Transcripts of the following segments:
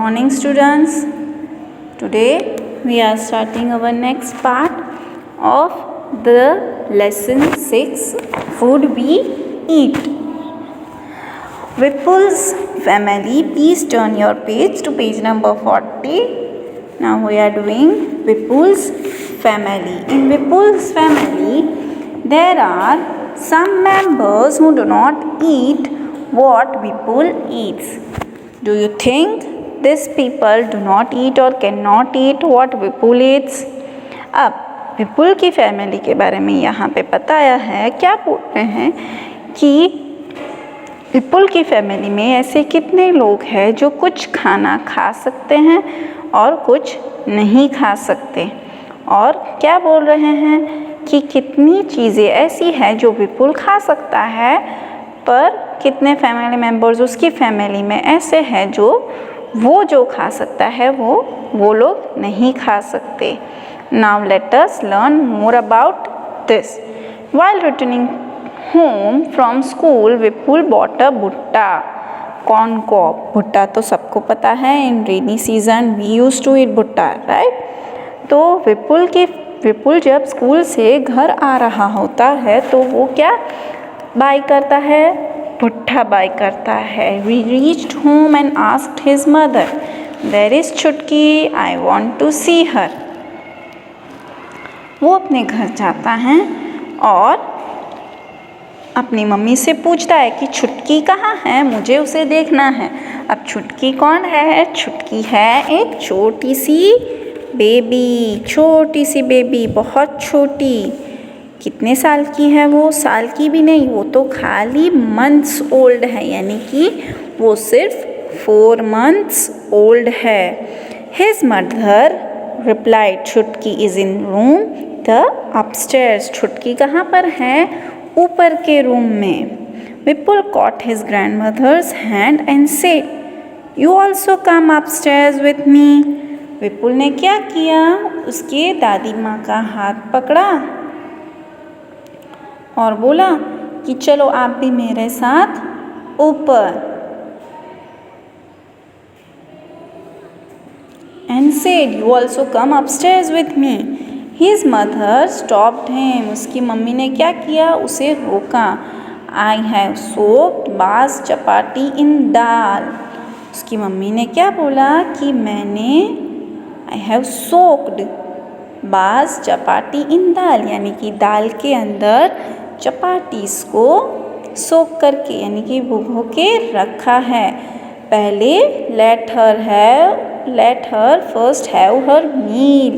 morning, students. Today we are starting our next part of the lesson 6, Food We Eat. Vipul's family. Please turn your page to page number 40. Now we are doing Vipul's family. In Vipul's family, there are some members who do not eat what Vipul eats. Do you think these people do not eat or cannot eat what Vipul eats? अब विपुल की family के बारे में यहाँ पे बताया है, क्या बोल रहे हैं कि विपुल की फैमिली में ऐसे कितने लोग हैं जो कुछ खाना खा सकते हैं और कुछ नहीं खा सकते, और क्या बोल रहे हैं कि कितनी चीज़ें ऐसी हैं जो विपुल खा सकता है पर कितने फैमिली मेम्बर्स उसकी फैमिली में ऐसे हैं जो जो खा सकता है वो लोग नहीं खा सकते. Now let us learn more about this. While returning home from school, Vipul bought a भुट्टा. corn cob. भुट्टा तो सबको पता है, in rainy season we used to eat भुट्टा, right? तो विपुल जब स्कूल से घर आ रहा होता है तो वो क्या बाय करता है? भुट्टा बाय करता है. We reached home and asked his mother, "Where is छुटकी? I want to see her." वो अपने घर जाता है और अपनी मम्मी से पूछता है कि छुटकी कहाँ है, मुझे उसे देखना है. अब छुटकी कौन है? छुटकी है एक छोटी सी बेबी, बहुत छोटी. कितने साल की है वो? साल की भी नहीं, वो तो खाली मंथ्स ओल्ड है, यानी कि वो सिर्फ 4 months ओल्ड है. His mother replied, "छुटकी is in room the upstairs." छुटकी कहाँ पर है? ऊपर के रूम में. Vipul caught his grandmother's hand and said, "You also come upstairs with me." विपुल ने क्या किया? उसके दादी माँ का हाथ पकड़ा और बोला कि चलो आप भी मेरे साथ ऊपर. And said, "You also come upstairs with me." His mother stopped him. उसकी मम्मी ने क्या किया? उसे रोका. I have soaked बास चपाटी in दाल. उसकी मम्मी ने क्या बोला कि मैंने I have soaked बास चपाटी इन दाल, यानी कि दाल के अंदर चपाटीस को सोक करके यानी कि भिगो के रखा है. पहले let her first have her meal.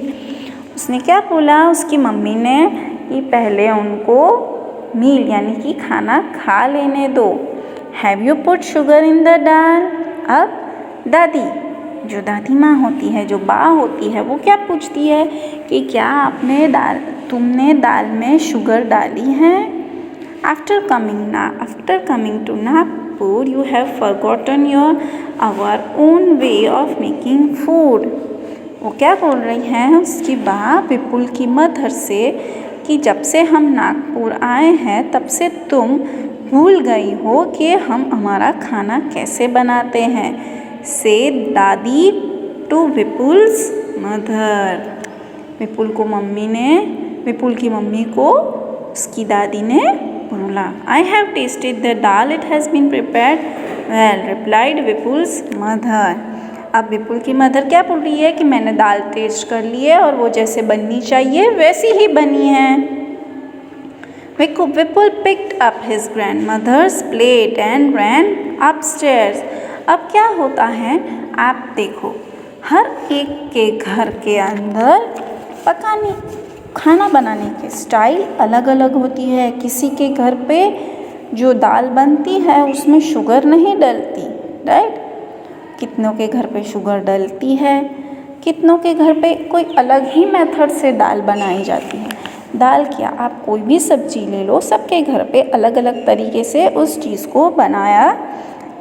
उसने क्या बोला? उसकी मम्मी ने कि पहले उनको मील यानी कि खाना खा लेने दो. Have you put sugar in the दाल? अब जो दादी माँ होती है, जो बा होती है, वो क्या पूछती है कि क्या तुमने दाल में शुगर डाली है? After coming to Nagpur, you have forgotten our own way of making food. वो क्या बोल रही हैं उसकी बा विपुल की मदर से कि जब से हम नागपुर आए हैं तब से तुम भूल गई हो कि हम हमारा खाना कैसे बनाते हैं. से दादी टू विपुल्स मदर. विपुल की मम्मी को उसकी दादी ने बोला. I have tasted the dal, it has been prepared well, replied Vipul's mother. अब विपुल की मदर क्या बोल रही है कि मैंने दाल टेस्ट कर ली है और वो जैसे बननी चाहिए वैसी ही बनी है. Vipul picked up his grandmother's plate and ran upstairs. अब क्या होता है, आप देखो, हर एक के घर के अंदर खाना बनाने के स्टाइल अलग अलग होती है. किसी के घर पे जो दाल बनती है उसमें शुगर नहीं डलती, राइट? कितनों के घर पे शुगर डलती है, कितनों के घर पे कोई अलग ही मेथड से दाल बनाई जाती है. दाल क्या, आप कोई भी सब्जी ले लो, सबके घर पे अलग अलग तरीके से उस चीज़ को बनाया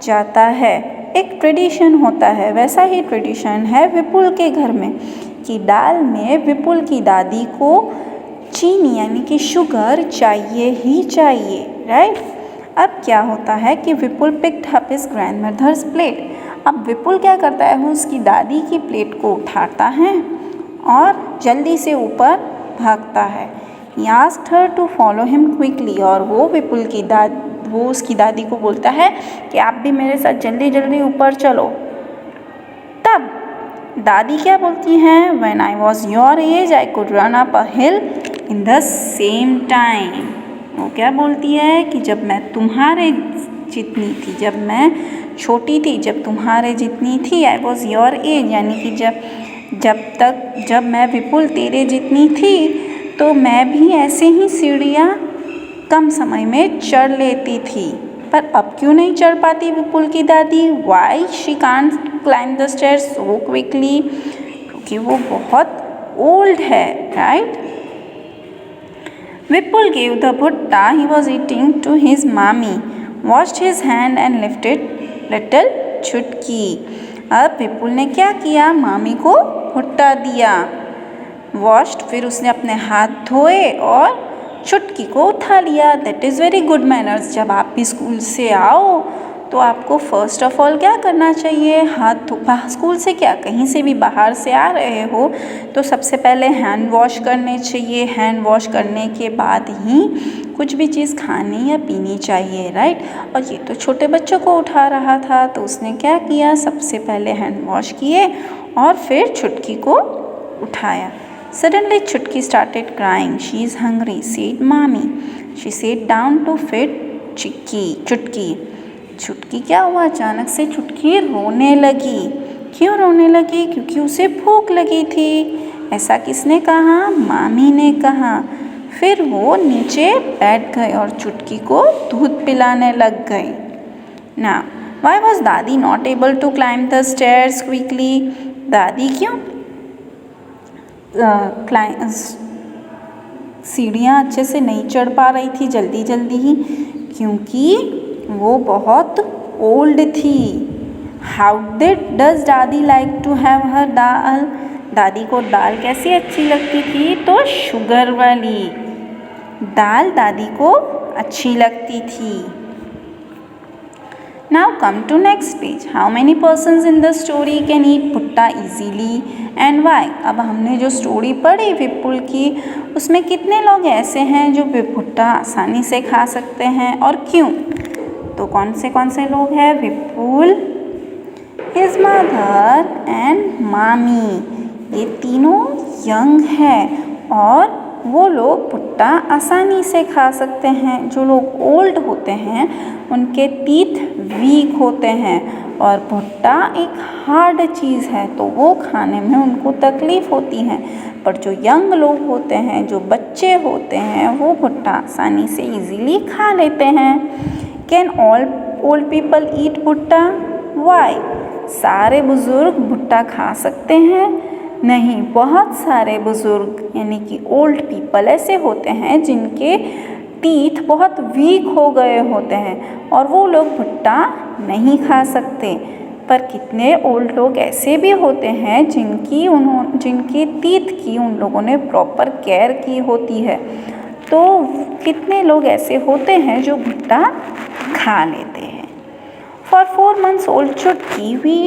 जाता है. एक ट्रेडिशन होता है, वैसा ही ट्रेडिशन है विपुल के घर में कि दाल में विपुल की दादी को चीनी यानी कि शुगर चाहिए ही चाहिए, राइट? अब क्या होता है कि Vipul picked up his grandmother's plate. अब विपुल क्या करता है, वो उसकी दादी की प्लेट को उठाता है और जल्दी से ऊपर भागता है। He asked her to follow him quickly, और वो उसकी दादी को बोलता है कि आप भी मेरे साथ जल्दी जल्दी ऊपर चलो। तब दादी क्या बोलती हैं, When I was your age, I could run up a hill in the same time। वो क्या बोलती है कि जब मैं तुम्हारे जितनी थी, जब मैं छोटी थी, जब तुम्हारे जितनी थी, I was your age, यानी कि जब मैं विपुल तेरे जितनी थी तो मैं भी ऐसे ही सीढ़ियाँ कम समय में चढ़ लेती थी। पर अब क्यों नहीं चढ़ पाती विपुल की दादी? Why she can't climb the stairs so quickly? क्योंकि वो बहुत ओल्ड है, right? Vipul gave the bhutta he was eating to his mommy, washed his hand and lifted little Chutki। अब विपुल ने क्या किया, मामी को भुट्टा दिया, वॉश्ड, फिर उसने अपने हाथ धोए और चुटकी को उठा लिया। That is very good manners. जब आप भी स्कूल से आओ तो आपको फर्स्ट ऑफ ऑल क्या करना चाहिए, हाथ धो, स्कूल से क्या कहीं से भी बाहर से आ रहे हो तो सबसे पहले हैंड वॉश करने चाहिए। हैंड वॉश करने के बाद ही कुछ भी चीज़ खानी या पीनी चाहिए, राइट? और ये तो छोटे बच्चों को उठा रहा था, तो उसने क्या किया, सबसे पहले हैंड वॉश किए और फिर चुटकी को उठाया। Suddenly Chutki started crying. She is hungry, said Mommy. She sat down to feed Chutki. चुटकी क्या हुआ, अचानक से चुटकी रोने लगी। क्यों रोने लगी? क्योंकि उसे भूख लगी थी। ऐसा किसने कहा? मामी ने कहा। फिर वो नीचे बैठ गए और चुटकी को दूध पिलाने लग गई। Now, why was दादी not able to climb the stairs quickly? दादी क्यों सीढ़ियाँ अच्छे से नहीं चढ़ पा रही थी जल्दी जल्दी ही? क्योंकि वो बहुत ओल्ड थी। हाउ डज दादी लाइक टू हैव हर दाल? दादी को दाल कैसी अच्छी लगती थी? तो शुगर वाली दाल दादी को अच्छी लगती थी। Now come to next page. How many persons in the story can eat bhutta easily and why? अब हमने जो स्टोरी पढ़ी विपुल की, उसमें कितने लोग ऐसे हैं जो भुट्टा आसानी से खा सकते हैं और क्यों? तो कौन से लोग हैं? विपुल, his mother and मामी, ये तीनों यंग हैं और वो लोग भुट्टा आसानी से खा सकते हैं। जो लोग ओल्ड होते हैं उनके टीथ वीक होते हैं और भुट्टा एक हार्ड चीज़ है तो वो खाने में उनको तकलीफ़ होती है। पर जो यंग लोग होते हैं, जो बच्चे होते हैं, वो भुट्टा आसानी से इजीली खा लेते हैं। Can all old people eat भुट्टा? वाई? सारे बुज़ुर्ग भुट्टा खा सकते हैं? नहीं, बहुत सारे बुज़ुर्ग यानी कि ओल्ड पीपल ऐसे होते हैं जिनके टीथ बहुत वीक हो गए होते हैं और वो लोग भुट्टा नहीं खा सकते। पर कितने ओल्ड लोग ऐसे भी होते हैं जिनकी टीथ की उन लोगों ने प्रॉपर केयर की होती है। तो कितने लोग ऐसे होते हैं जो भुट्टा खा लेते हैं। For 4 months old Chutki we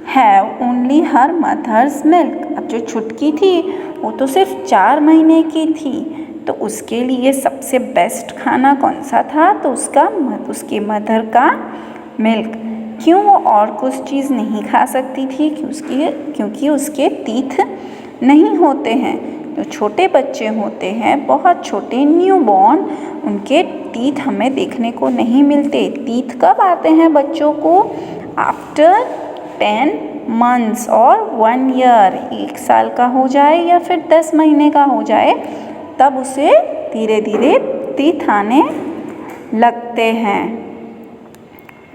have only her mother's milk. अब जो चुटकी थी वो तो सिर्फ 4 महीने की थी, तो उसके लिए सबसे बेस्ट खाना कौन सा था? तो उसके मदर का मिल्क। क्यों वो और कुछ चीज़ नहीं खा सकती थी? क्योंकि उसके टीथ नहीं होते हैं। जो छोटे बच्चे होते हैं, बहुत छोटे न्यू बॉर्न, उनके टीथ हमें देखने को नहीं मिलते। टीथ कब आते हैं बच्चों को? आफ्टर 10 months और 1 year, 1 साल का हो जाए या फिर 10 महीने का हो जाए, तब उसे धीरे धीरे टीथ आने लगते हैं,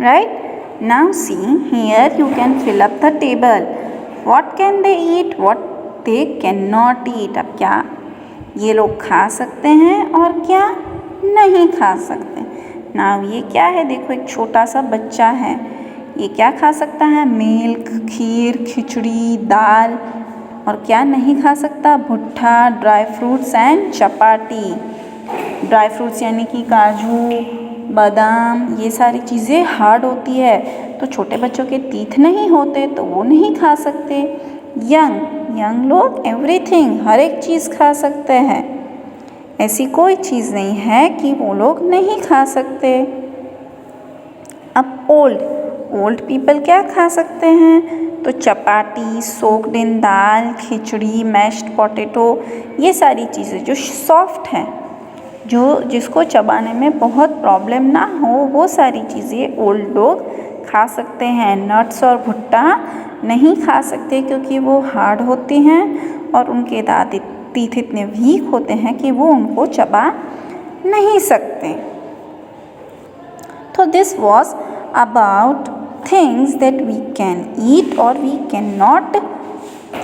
right? Now see here you can fill up the table. What can they eat, what they can not eat. अब क्या ये लोग खा सकते हैं और क्या नहीं खा सकते? नाउ ये क्या है? देखो, एक छोटा सा बच्चा है, ये क्या खा सकता है? मिल्क, खीर, खिचड़ी, दाल। और क्या नहीं खा सकता? भुट्टा, dry fruits and chapati. Dry fruits यानी कि काजू, बादाम, ये सारी चीज़ें हार्ड होती है, तो छोटे बच्चों के टीथ नहीं होते तो वो नहीं खा सकते। यंग लोग एवरीथिंग, हर एक चीज़ खा सकते हैं, ऐसी कोई चीज़ नहीं है कि वो लोग नहीं खा सकते। अब ओल्ड पीपल क्या खा सकते हैं? तो chapati, soaked in dal, khichdi, mashed potato, ये सारी चीज़ें जो सॉफ्ट हैं, जिसको चबाने में बहुत प्रॉब्लम ना हो, वो सारी चीज़ें ओल्ड लोग खा सकते हैं। नट्स और भुट्टा नहीं खा सकते क्योंकि वो हार्ड होते हैं और उनके टीथ इतने वीक होते हैं कि वो उनको चबा नहीं सकते। तो this was about things that we can eat or we cannot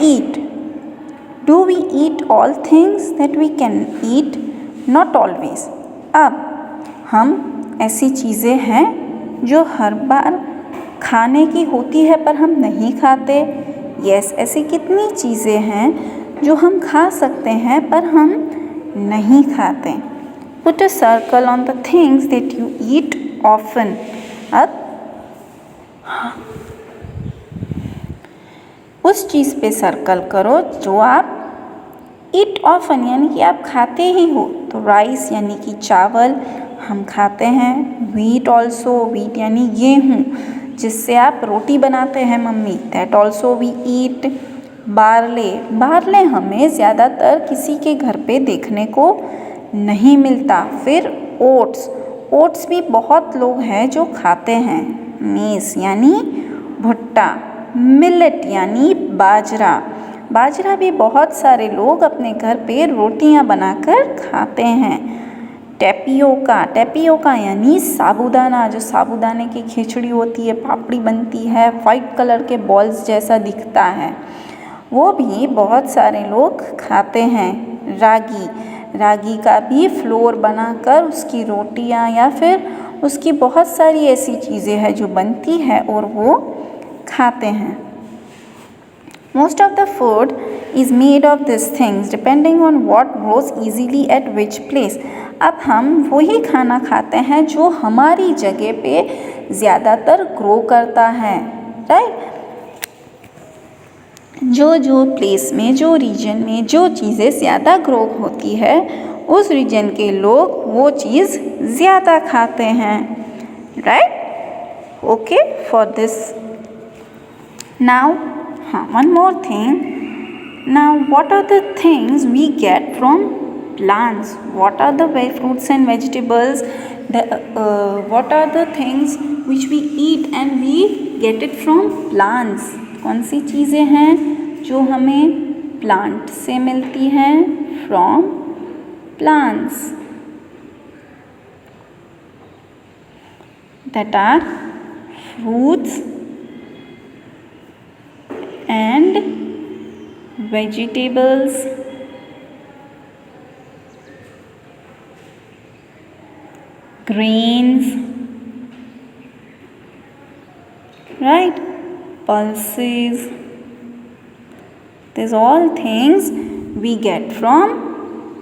eat. Do we eat all things that we can eat? Not always. अब हम ऐसी चीज़ें हैं जो हर बार खाने की होती है पर हम नहीं खाते। Yes, ऐसी कितनी चीज़ें हैं जो हम खा सकते हैं पर हम नहीं खाते। Put a circle on the things that you eat often. अब उस चीज़ पे सर्कल करो जो आप ईट ऑफन यानी कि आप खाते ही हो। तो राइस यानी कि चावल हम खाते हैं। व्हीट ऑल्सो, व्हीट यानी गेहूँ जिससे आप रोटी बनाते हैं mummy, that also we eat. Barley हमें ज़्यादातर किसी के घर पे देखने को नहीं मिलता। फिर ओट्स भी बहुत लोग हैं जो खाते हैं। मेस यानी भुट्टा। मिलेट यानी बाजरा भी बहुत सारे लोग अपने घर पे रोटियां बनाकर खाते हैं। टेपियोका यानी साबूदाना, जो साबूदाने की खिचड़ी होती है, पापड़ी बनती है, वाइट कलर के बॉल्स जैसा दिखता है, वो भी बहुत सारे लोग खाते हैं। रागी का भी फ्लोर बनाकर उसकी रोटियां या फिर उसकी बहुत सारी ऐसी चीज़ें हैं जो बनती है और वो खाते हैं। Most of the food is made of these things depending on what grows easily at which place. अब हम वही खाना खाते हैं जो हमारी जगह पे ज़्यादातर ग्रो करता है, राइट। जो प्लेस में, जो रीजन में जो चीज़ें ज़्यादा ग्रो होती है उस रीजन के लोग वो चीज़ ज़्यादा खाते हैं, right. Okay, for this now one more thing. Now what are the things we get from plants? What are the fruits and vegetables? What are the things which we eat and we get it from plants? कौन सी चीज़ें हैं जो हमें plant से मिलती हैं? From plants. That are fruits and vegetables, grains, right, pulses. These all things we get from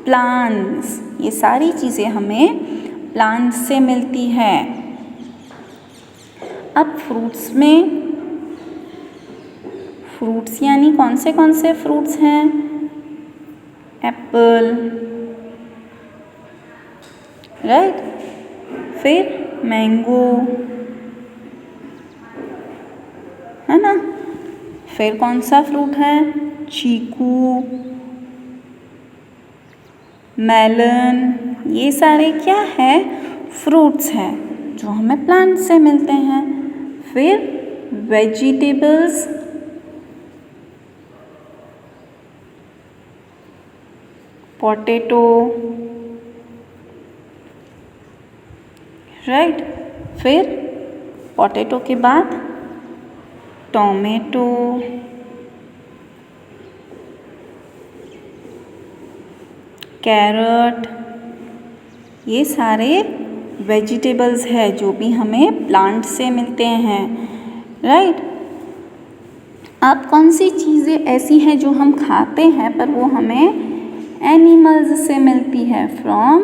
plants. ये सारी चीज़ें हमें प्लांट्स से मिलती है। अब फ्रूट्स यानी कौन से फ्रूट्स हैं? Apple, right. फिर मैंगो, है ना। फिर कौन सा फ्रूट है? चीकू, मेलन। ये सारे क्या है? फ्रूट्स हैं जो हमें प्लांट से मिलते हैं। फिर वेजिटेबल्स, पोटैटो, राइट। फिर पोटैटो के बाद टोमेटो, कैरट, ये सारे वेजिटेबल्स है जो भी हमें प्लांट से मिलते हैं, राइट। अब कौन सी चीज़ें ऐसी हैं जो हम खाते हैं पर वो हमें एनिमल्स से मिलती है? From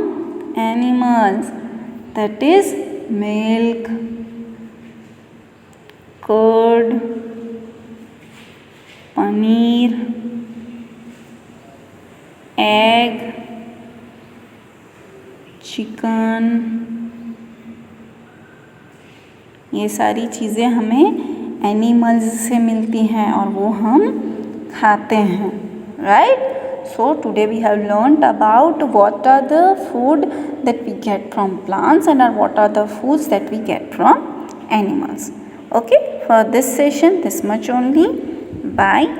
animals, that is milk, curd, paneer, egg, chicken, ये सारी चीज़ें हमें एनिमल्स से मिलती हैं और वो हम खाते हैं, right? So today we have learned about what are the food that we get from plants and what are the foods that we get from animals. Okay, for this session this much only. Bye.